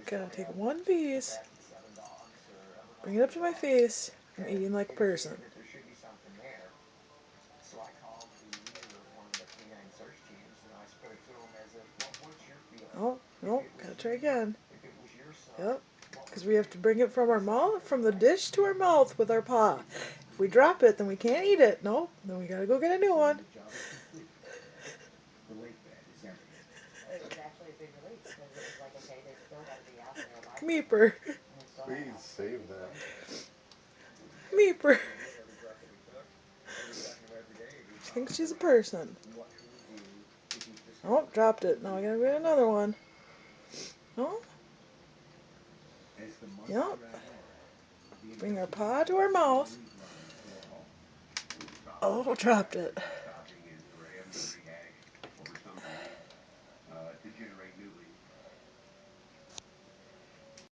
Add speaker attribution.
Speaker 1: Gotta take one piece, bring it up to my face. I'm eating like a person. Oh, no, gotta try again. Yep, because we have to bring it from our mouth, from the dish to our mouth with our paw. If we drop it, then we can't eat it. Nope, then we gotta go get a new one. Meeper. Meeper. She thinks she's a person. Oh, dropped it. Now I gotta get another one. Oh, yep. Bring our paw to our mouth. Oh, dropped it.